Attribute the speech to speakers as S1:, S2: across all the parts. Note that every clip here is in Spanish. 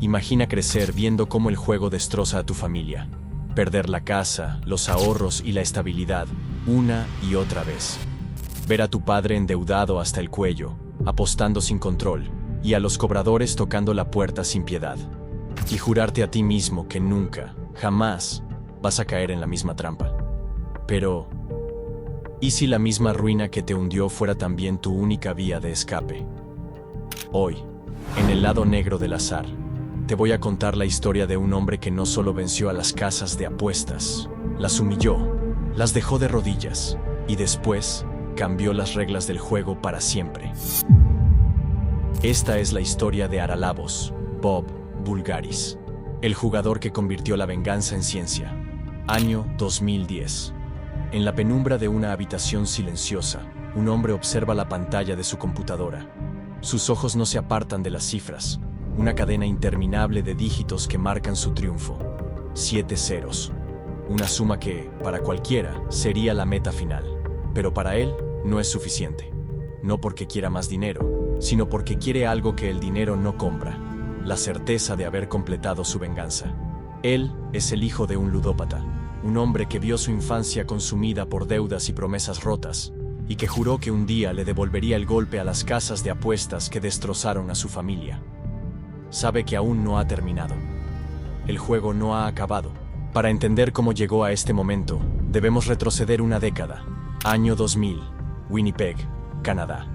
S1: Imagina crecer viendo cómo el juego destroza a tu familia. Perder la casa, los ahorros y la estabilidad, una y otra vez. Ver a tu padre endeudado hasta el cuello, apostando sin control, y a los cobradores tocando la puerta sin piedad. Y jurarte a ti mismo que nunca, jamás, vas a caer en la misma trampa. Pero, ¿y si la misma ruina que te hundió fuera también tu única vía de escape? Hoy, en el lado negro del azar, te voy a contar la historia de un hombre que no solo venció a las casas de apuestas, las humilló, las dejó de rodillas, y después cambió las reglas del juego para siempre. Esta es la historia de Haralabos, Bob Bulgaris, el jugador que convirtió la venganza en ciencia. Año 2010. En la penumbra de una habitación silenciosa, un hombre observa la pantalla de su computadora. Sus ojos no se apartan de las cifras, una cadena interminable de dígitos que marcan su triunfo. 7 ceros. Una suma que, para cualquiera, sería la meta final. Pero para él, no es suficiente. No porque quiera más dinero, sino porque quiere algo que el dinero no compra: la certeza de haber completado su venganza. Él es el hijo de un ludópata, un hombre que vio su infancia consumida por deudas y promesas rotas, y que juró que un día le devolvería el golpe a las casas de apuestas que destrozaron a su familia. Sabe que aún no ha terminado. El juego no ha acabado. Para entender cómo llegó a este momento, debemos retroceder una década. Año 2000, Winnipeg, Canadá.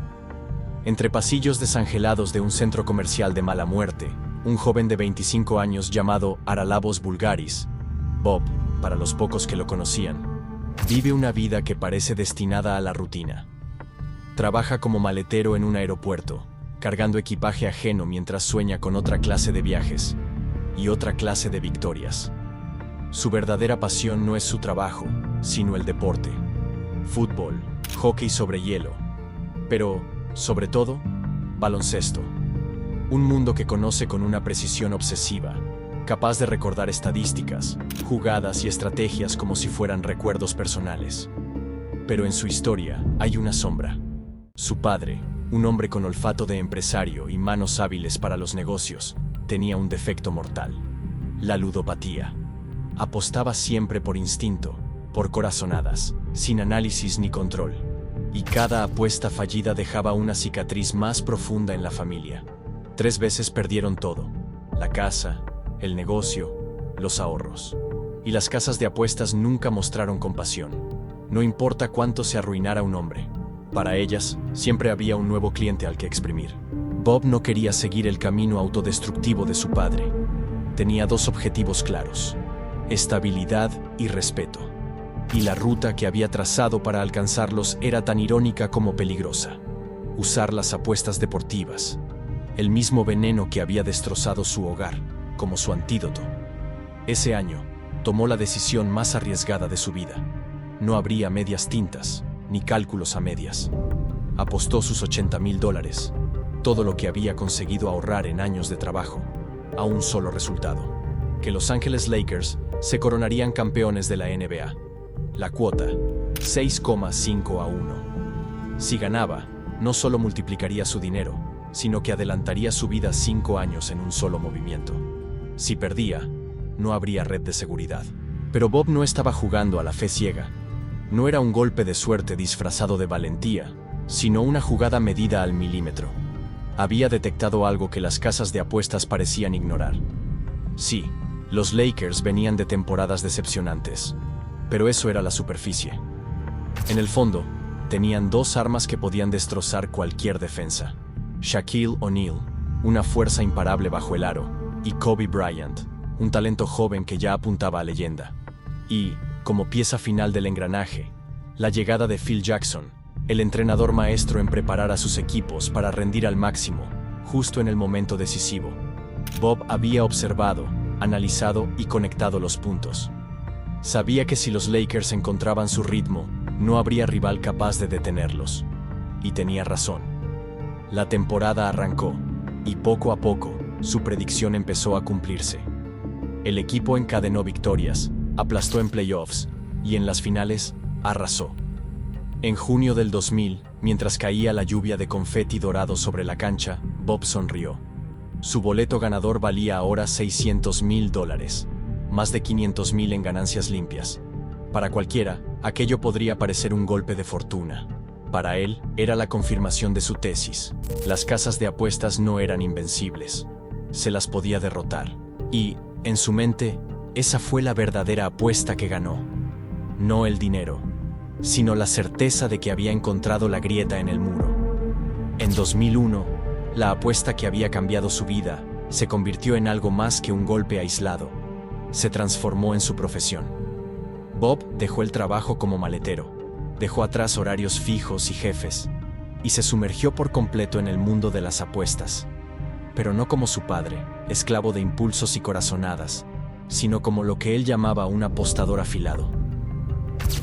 S1: Entre pasillos desangelados de un centro comercial de mala muerte, un joven de 25 años llamado Haralabos Bulgaris, Bob, para los pocos que lo conocían, vive una vida que parece destinada a la rutina. Trabaja como maletero en un aeropuerto, cargando equipaje ajeno mientras sueña con otra clase de viajes y otra clase de victorias. Su verdadera pasión no es su trabajo, sino el deporte. Fútbol, hockey sobre hielo, pero, sobre todo, baloncesto. Un mundo que conoce con una precisión obsesiva, capaz de recordar estadísticas, jugadas y estrategias como si fueran recuerdos personales. Pero en su historia hay una sombra. Su padre, un hombre con olfato de empresario y manos hábiles para los negocios, tenía un defecto mortal: la ludopatía. Apostaba siempre por instinto, por corazonadas, sin análisis ni control. Y cada apuesta fallida dejaba una cicatriz más profunda en la familia. 3 veces perdieron todo: la casa, el negocio, los ahorros. Y las casas de apuestas nunca mostraron compasión. No importa cuánto se arruinara un hombre, para ellas siempre había un nuevo cliente al que exprimir. Bob no quería seguir el camino autodestructivo de su padre. Tenía 2 objetivos claros: estabilidad y respeto. Y la ruta que había trazado para alcanzarlos era tan irónica como peligrosa: usar las apuestas deportivas, el mismo veneno que había destrozado su hogar, como su antídoto. Ese año, tomó la decisión más arriesgada de su vida. No habría medias tintas, ni cálculos a medias. Apostó sus $80,000, todo lo que había conseguido ahorrar en años de trabajo, a un solo resultado: que Los Ángeles Lakers se coronarían campeones de la NBA. La cuota, 6,5 a 1. Si ganaba, no solo multiplicaría su dinero, sino que adelantaría su vida 5 años en un solo movimiento. Si perdía, no habría red de seguridad. Pero Bob no estaba jugando a la fe ciega. No era un golpe de suerte disfrazado de valentía, sino una jugada medida al milímetro. Había detectado algo que las casas de apuestas parecían ignorar. Sí, los Lakers venían de temporadas decepcionantes, pero eso era la superficie. En el fondo, tenían 2 armas que podían destrozar cualquier defensa: Shaquille O'Neal, una fuerza imparable bajo el aro, y Kobe Bryant, un talento joven que ya apuntaba a leyenda. Y, como pieza final del engranaje, la llegada de Phil Jackson, el entrenador maestro en preparar a sus equipos para rendir al máximo, justo en el momento decisivo. Bob había observado, analizado y conectado los puntos. Sabía que si los Lakers encontraban su ritmo, no habría rival capaz de detenerlos. Y tenía razón. La temporada arrancó, y poco a poco, su predicción empezó a cumplirse. El equipo encadenó victorias, aplastó en playoffs, y en las finales, arrasó. En junio del 2000, mientras caía la lluvia de confeti dorado sobre la cancha, Bob sonrió. Su boleto ganador valía ahora $600,000, más de 500,000 en ganancias limpias. Para cualquiera, aquello podría parecer un golpe de fortuna. Para él, era la confirmación de su tesis. Las casas de apuestas no eran invencibles. Se las podía derrotar. Y, en su mente, esa fue la verdadera apuesta que ganó. No el dinero, sino la certeza de que había encontrado la grieta en el muro. En 2001, la apuesta que había cambiado su vida se convirtió en algo más que un golpe aislado. Se transformó en su profesión. Bob dejó el trabajo como maletero, dejó atrás horarios fijos y jefes, y se sumergió por completo en el mundo de las apuestas. Pero no como su padre, esclavo de impulsos y corazonadas, sino como lo que él llamaba un apostador afilado.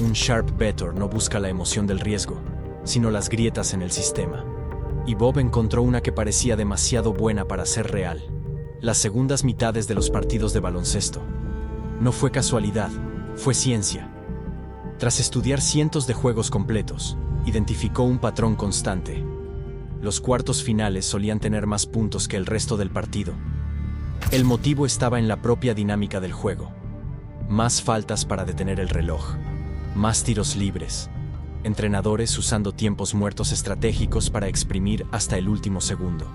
S1: Un sharp bettor no busca la emoción del riesgo, sino las grietas en el sistema. Y Bob encontró una que parecía demasiado buena para ser real: las segundas mitades de los partidos de baloncesto. No fue casualidad, fue ciencia. Tras estudiar cientos de juegos completos, identificó un patrón constante. Los cuartos finales solían tener más puntos que el resto del partido. El motivo estaba en la propia dinámica del juego. Más faltas para detener el reloj, más tiros libres, entrenadores usando tiempos muertos estratégicos para exprimir hasta el último segundo,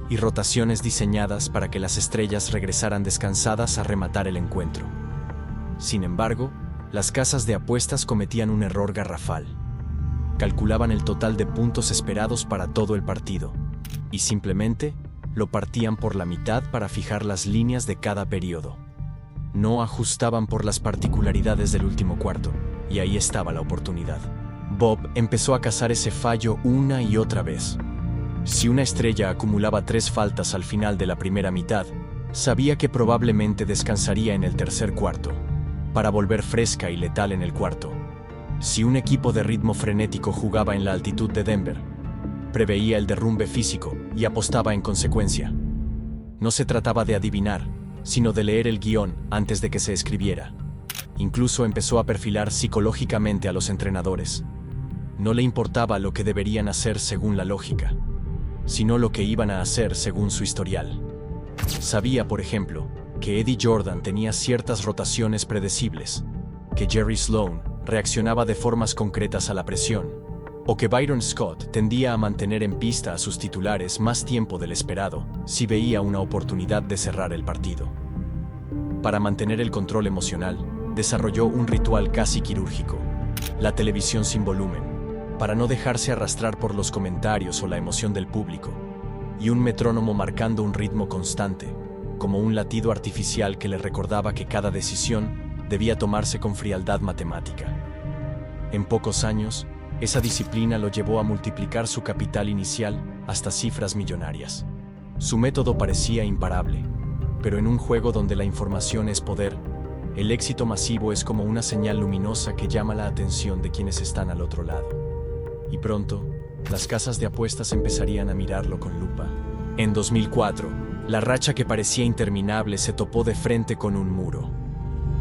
S1: y rotaciones diseñadas para que las estrellas regresaran descansadas a rematar el encuentro. Sin embargo, las casas de apuestas cometían un error garrafal. Calculaban el total de puntos esperados para todo el partido, y simplemente lo partían por la mitad para fijar las líneas de cada periodo. No ajustaban por las particularidades del último cuarto, y ahí estaba la oportunidad. Bob empezó a cazar ese fallo una y otra vez. Si una estrella acumulaba 3 faltas al final de la primera mitad, sabía que probablemente descansaría en el tercer cuarto, para volver fresca y letal en el cuarto. Si un equipo de ritmo frenético jugaba en la altitud de Denver, preveía el derrumbe físico y apostaba en consecuencia. No se trataba de adivinar, sino de leer el guión antes de que se escribiera. Incluso empezó a perfilar psicológicamente a los entrenadores. No le importaba lo que deberían hacer según la lógica, sino lo que iban a hacer según su historial. Sabía, por ejemplo, que Eddie Jordan tenía ciertas rotaciones predecibles, que Jerry Sloan reaccionaba de formas concretas a la presión, o que Byron Scott tendía a mantener en pista a sus titulares más tiempo del esperado si veía una oportunidad de cerrar el partido. Para mantener el control emocional, desarrolló un ritual casi quirúrgico: la televisión sin volumen, para no dejarse arrastrar por los comentarios o la emoción del público, y un metrónomo marcando un ritmo constante, como un latido artificial que le recordaba que cada decisión debía tomarse con frialdad matemática. En pocos años, esa disciplina lo llevó a multiplicar su capital inicial hasta cifras millonarias. Su método parecía imparable, pero en un juego donde la información es poder, el éxito masivo es como una señal luminosa que llama la atención de quienes están al otro lado. Y pronto, las casas de apuestas empezarían a mirarlo con lupa. En 2004, la racha que parecía interminable se topó de frente con un muro.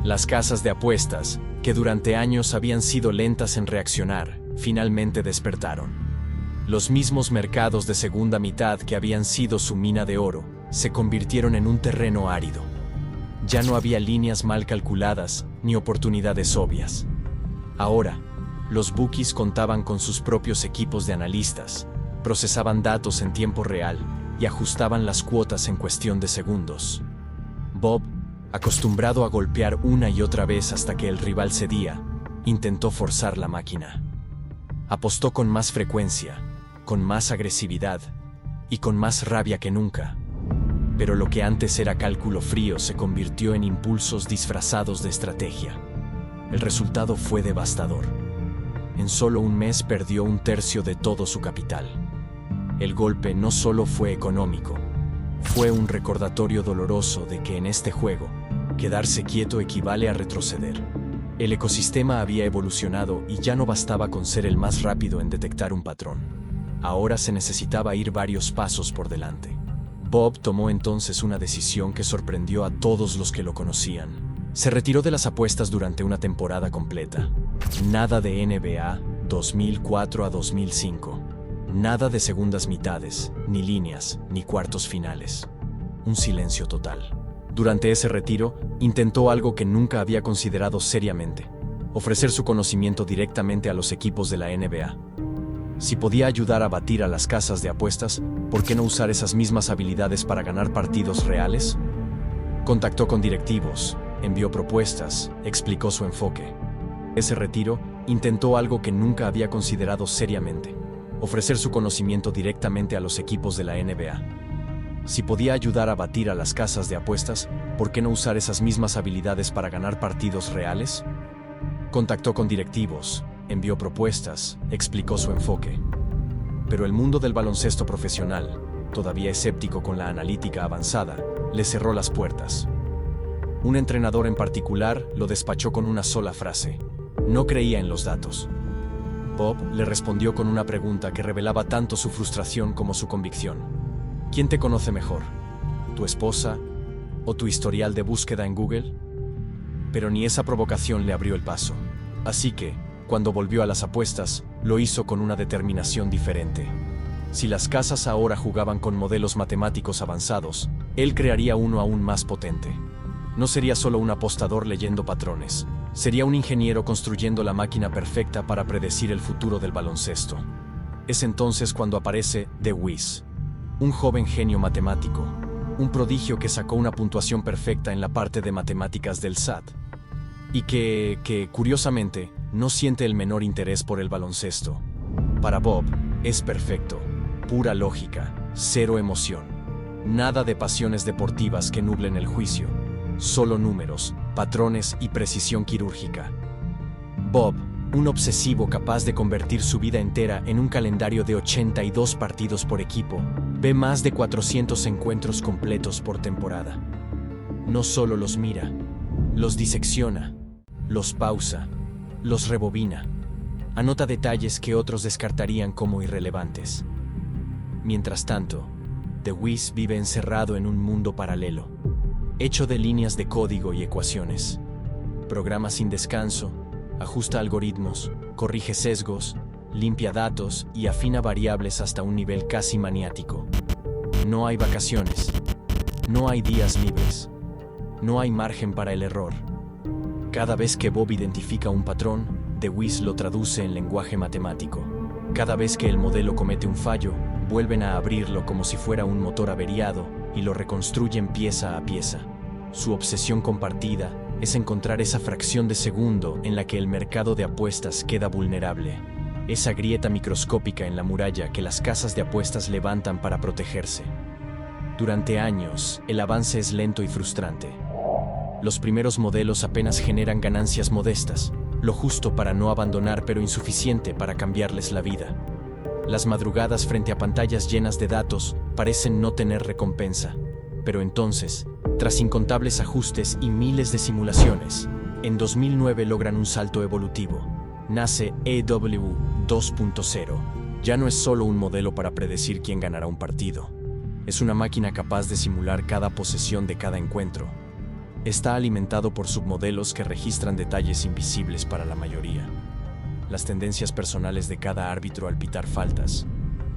S1: Las casas de apuestas, que durante años habían sido lentas en reaccionar, finalmente despertaron. Los mismos mercados de segunda mitad que habían sido su mina de oro, se convirtieron en un terreno árido. Ya no había líneas mal calculadas ni oportunidades obvias. Ahora, los bookies contaban con sus propios equipos de analistas, procesaban datos en tiempo real y ajustaban las cuotas en cuestión de segundos. Bob, acostumbrado a golpear una y otra vez hasta que el rival cedía, intentó forzar la máquina. Apostó con más frecuencia, con más agresividad y con más rabia que nunca. Pero lo que antes era cálculo frío se convirtió en impulsos disfrazados de estrategia. El resultado fue devastador. En solo un mes perdió 1/3 de todo su capital. El golpe no solo fue económico, fue un recordatorio doloroso de que en este juego, quedarse quieto equivale a retroceder. El ecosistema había evolucionado y ya no bastaba con ser el más rápido en detectar un patrón. Ahora se necesitaba ir varios pasos por delante. Bob tomó entonces una decisión que sorprendió a todos los que lo conocían. Se retiró de las apuestas durante una temporada completa. Nada de NBA 2004 a 2005. Nada de segundas mitades, ni líneas, ni cuartos finales. un silencio total. Durante ese retiro, intentó algo que nunca había considerado seriamente: ofrecer su conocimiento directamente a los equipos de la NBA. Si podía ayudar a batir a las casas de apuestas, ¿por qué no usar esas mismas habilidades para ganar partidos reales? Contactó con directivos, envió propuestas, explicó su enfoque. Ese retiro, intentó algo que nunca había considerado seriamente: ofrecer su conocimiento directamente a los equipos de la NBA. Si podía ayudar a batir a las casas de apuestas, ¿por qué no usar esas mismas habilidades para ganar partidos reales? Contactó con directivos, envió propuestas, explicó su enfoque. Pero el mundo del baloncesto profesional, todavía escéptico con la analítica avanzada, le cerró las puertas. Un entrenador en particular lo despachó con una sola frase: no creía en los datos. Bob le respondió con una pregunta que revelaba tanto su frustración como su convicción: ¿quién te conoce mejor? ¿Tu esposa o tu historial de búsqueda en Google? Pero ni esa provocación le abrió el paso. Así que, cuando volvió a las apuestas, lo hizo con una determinación diferente. Si las casas ahora jugaban con modelos matemáticos avanzados, él crearía uno aún más potente. No sería solo un apostador leyendo patrones, sería un ingeniero construyendo la máquina perfecta para predecir el futuro del baloncesto. Es entonces cuando aparece The Wiz, un joven genio matemático, un prodigio que sacó una puntuación perfecta en la parte de matemáticas del SAT, y que, curiosamente, no siente el menor interés por el baloncesto. Para Bob, es perfecto, pura lógica, cero emoción. Nada de pasiones deportivas que nublen el juicio, solo números, patrones y precisión quirúrgica. Bob, un obsesivo capaz de convertir su vida entera en un calendario de 82 partidos por equipo, ve más de 400 encuentros completos por temporada. No solo los mira, los disecciona, los pausa, los rebobina, anota detalles que otros descartarían como irrelevantes. Mientras tanto, The Wiz vive encerrado en un mundo paralelo, hecho de líneas de código y ecuaciones. Programa sin descanso, ajusta algoritmos, corrige sesgos, limpia datos y afina variables hasta un nivel casi maniático. No hay vacaciones, no hay días libres, no hay margen para el error. Cada vez que Bob identifica un patrón, The Wiz lo traduce en lenguaje matemático. Cada vez que el modelo comete un fallo, vuelven a abrirlo como si fuera un motor averiado y lo reconstruyen pieza a pieza. Su obsesión compartida es encontrar esa fracción de segundo en la que el mercado de apuestas queda vulnerable, esa grieta microscópica en la muralla que las casas de apuestas levantan para protegerse. Durante años, el avance es lento y frustrante. Los primeros modelos apenas generan ganancias modestas, lo justo para no abandonar pero insuficiente para cambiarles la vida. Las madrugadas frente a pantallas llenas de datos parecen no tener recompensa, pero entonces, tras incontables ajustes y miles de simulaciones, en 2009 logran un salto evolutivo. Nace EW 2.0. Ya no es solo un modelo para predecir quién ganará un partido. Es una máquina capaz de simular cada posesión de cada encuentro. Está alimentado por submodelos que registran detalles invisibles para la mayoría. Las tendencias personales de cada árbitro al pitar faltas,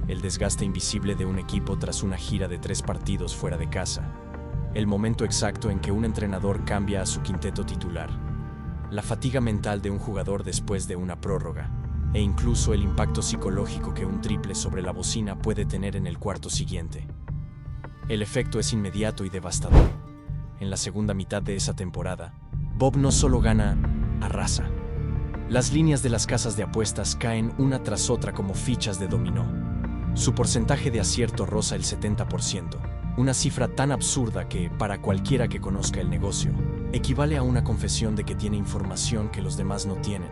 S1: el desgaste invisible de un equipo tras una gira de 3 partidos fuera de casa, el momento exacto en que un entrenador cambia a su quinteto titular, la fatiga mental de un jugador después de una prórroga, e incluso el impacto psicológico que un triple sobre la bocina puede tener en el cuarto siguiente. El efecto es inmediato y devastador. En la segunda mitad de esa temporada, Bob no solo gana, arrasa. Las líneas de las casas de apuestas caen una tras otra como fichas de dominó. Su porcentaje de acierto roza el 70%, una cifra tan absurda que, para cualquiera que conozca el negocio, equivale a una confesión de que tiene información que los demás no tienen.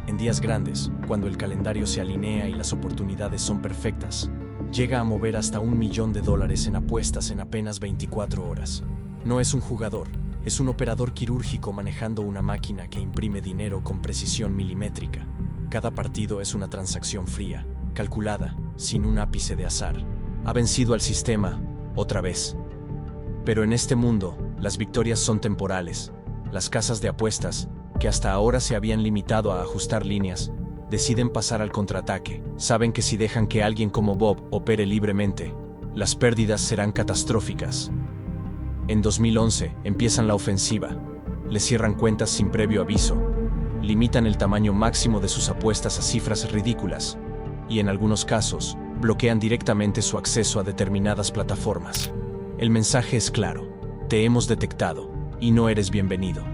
S1: En días grandes, cuando el calendario se alinea y las oportunidades son perfectas, llega a mover hasta $1 millón en apuestas en apenas 24 horas. No es un jugador, es un operador quirúrgico manejando una máquina que imprime dinero con precisión milimétrica. Cada partido es una transacción fría, calculada, sin un ápice de azar. Ha vencido al sistema, otra vez. Pero en este mundo, las victorias son temporales. Las casas de apuestas, que hasta ahora se habían limitado a ajustar líneas, deciden pasar al contraataque. Saben que si dejan que alguien como Bob opere libremente, las pérdidas serán catastróficas. En 2011 empiezan la ofensiva. Le cierran cuentas sin previo aviso, limitan el tamaño máximo de sus apuestas a cifras ridículas y en algunos casos bloquean directamente su acceso a determinadas plataformas. El mensaje es claro: te hemos detectado y no eres bienvenido.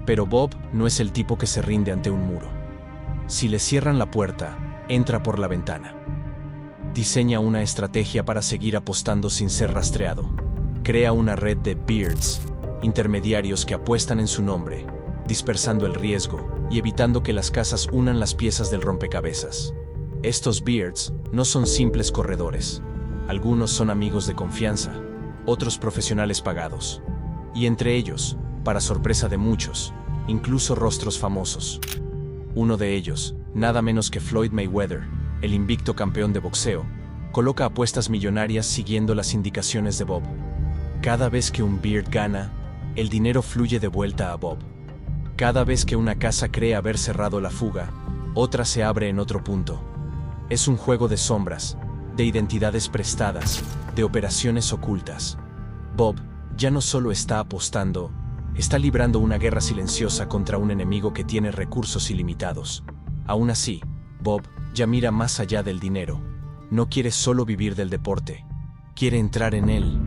S1: Pero Bob no es el tipo que se rinde ante un muro. Si le cierran la puerta, entra por la ventana. Diseña una estrategia para seguir apostando sin ser rastreado. Crea una red de beards, intermediarios que apuestan en su nombre, dispersando el riesgo y evitando que las casas unan las piezas del rompecabezas. Estos beards no son simples corredores. Algunos son amigos de confianza, otros profesionales pagados. Y entre ellos, para sorpresa de muchos, incluso rostros famosos. Uno de ellos, nada menos que Floyd Mayweather, el invicto campeón de boxeo, coloca apuestas millonarias siguiendo las indicaciones de Bob. Cada vez que un beard gana, el dinero fluye de vuelta a Bob. Cada vez que una casa cree haber cerrado la fuga, otra se abre en otro punto. Es un juego de sombras, de identidades prestadas, de operaciones ocultas. Bob ya no solo está apostando, está librando una guerra silenciosa contra un enemigo que tiene recursos ilimitados. Aún así, Bob ya mira más allá del dinero. No quiere solo vivir del deporte, quiere entrar en él.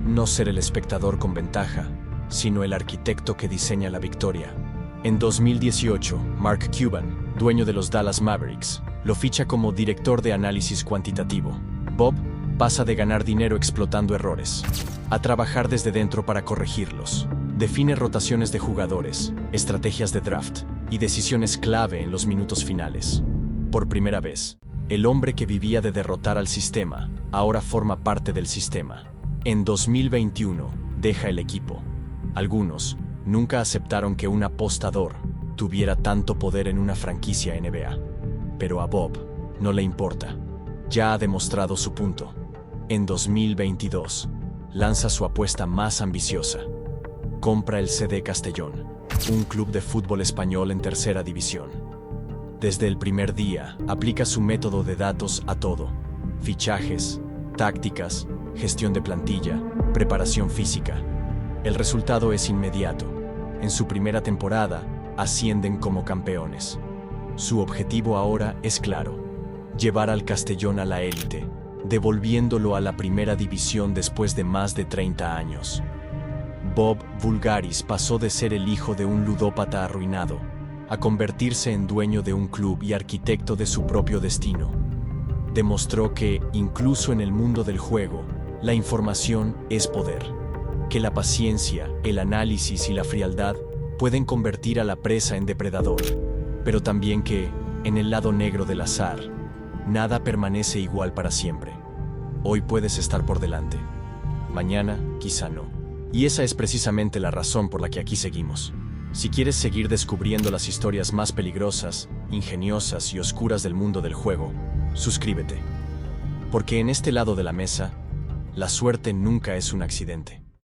S1: No ser el espectador con ventaja, sino el arquitecto que diseña la victoria. En 2018, Mark Cuban, dueño de los Dallas Mavericks, lo ficha como director de análisis cuantitativo. Bob pasa de ganar dinero explotando errores a trabajar desde dentro para corregirlos. Define rotaciones de jugadores, estrategias de draft y decisiones clave en los minutos finales. Por primera vez, el hombre que vivía de derrotar al sistema ahora forma parte del sistema. En 2021, deja el equipo. Algunos nunca aceptaron que un apostador tuviera tanto poder en una franquicia NBA. Pero a Bob no le importa. Ya ha demostrado su punto. En 2022, lanza su apuesta más ambiciosa. Compra el CD Castellón, un club de fútbol español en tercera división. Desde el primer día, aplica su método de datos a todo: fichajes, tácticas, gestión de plantilla, preparación física. El resultado es inmediato. En su primera temporada, ascienden como campeones. Su objetivo ahora es claro: llevar al Castellón a la élite, devolviéndolo a la primera división después de más de 30 años. Bob Voulgaris pasó de ser el hijo de un ludópata arruinado a convertirse en dueño de un club y arquitecto de su propio destino. Demostró que, incluso en el mundo del juego, la información es poder, que la paciencia, el análisis y la frialdad pueden convertir a la presa en depredador, pero también que, en el lado negro del azar, nada permanece igual para siempre. Hoy puedes estar por delante, mañana quizá no. Y esa es precisamente la razón por la que aquí seguimos. Si quieres seguir descubriendo las historias más peligrosas, ingeniosas y oscuras del mundo del juego, suscríbete. Porque en este lado de la mesa, la suerte nunca es un accidente.